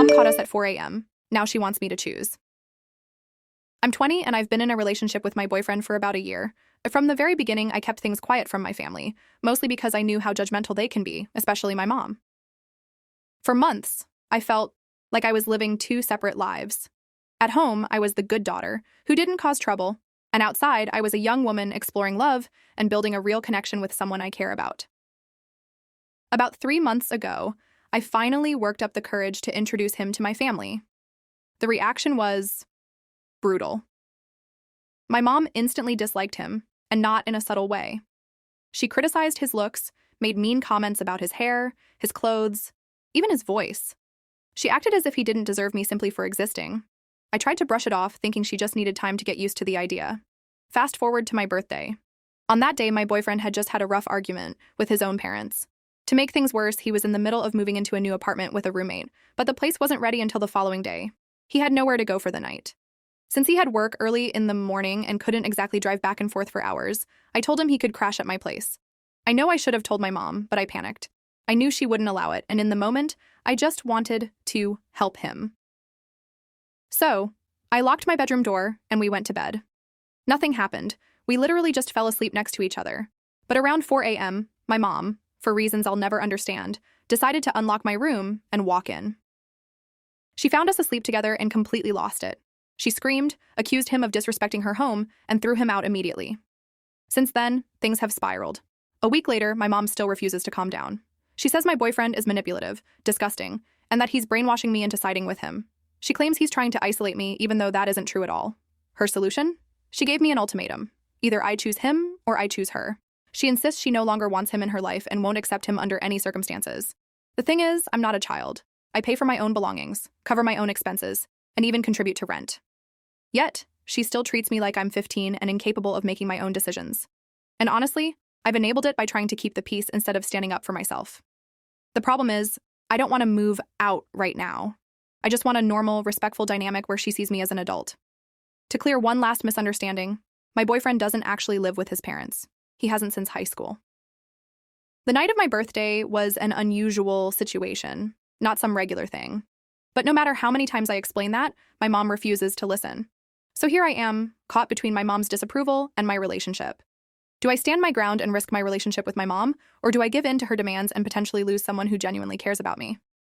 Mom caught us at 4 a.m. Now she wants me to choose. I'm 20 and I've been in a relationship with my boyfriend for about a year. From the very beginning, I kept things quiet from my family, mostly because I knew how judgmental they can be, especially my mom. For months, I felt like I was living two separate lives. At home, I was the good daughter, who didn't cause trouble, and outside, I was a young woman exploring love and building a real connection with someone I care about. About 3 months ago, I finally worked up the courage to introduce him to my family. The reaction was brutal. My mom instantly disliked him, and not in a subtle way. She criticized his looks, made mean comments about his hair, his clothes, even his voice. She acted as if he didn't deserve me simply for existing. I tried to brush it off, thinking she just needed time to get used to the idea. Fast forward to my birthday. On that day, my boyfriend had just had a rough argument with his own parents. To make things worse, he was in the middle of moving into a new apartment with a roommate, but the place wasn't ready until the following day. He had nowhere to go for the night. Since he had work early in the morning and couldn't exactly drive back and forth for hours, I told him he could crash at my place. I know I should have told my mom, but I panicked. I knew she wouldn't allow it, and in the moment, I just wanted to help him. So, I locked my bedroom door and we went to bed. Nothing happened. We literally just fell asleep next to each other. But around 4 a.m., my mom, for reasons I'll never understand, decided to unlock my room and walk in. She found us asleep together and completely lost it. She screamed, accused him of disrespecting her home, and threw him out immediately. Since then, things have spiraled. A week later, my mom still refuses to calm down. She says my boyfriend is manipulative, disgusting, and that he's brainwashing me into siding with him. She claims he's trying to isolate me, even though that isn't true at all. Her solution? She gave me an ultimatum. Either I choose him or I choose her. She insists she no longer wants him in her life and won't accept him under any circumstances. The thing is, I'm not a child. I pay for my own belongings, cover my own expenses, and even contribute to rent. Yet, she still treats me like I'm 15 and incapable of making my own decisions. And honestly, I've enabled it by trying to keep the peace instead of standing up for myself. The problem is, I don't want to move out right now. I just want a normal, respectful dynamic where she sees me as an adult. To clear one last misunderstanding, my boyfriend doesn't actually live with his parents. He hasn't since high school. The night of my birthday was an unusual situation, not some regular thing. But no matter how many times I explain that, my mom refuses to listen. So here I am, caught between my mom's disapproval and my relationship. Do I stand my ground and risk my relationship with my mom, or do I give in to her demands and potentially lose someone who genuinely cares about me?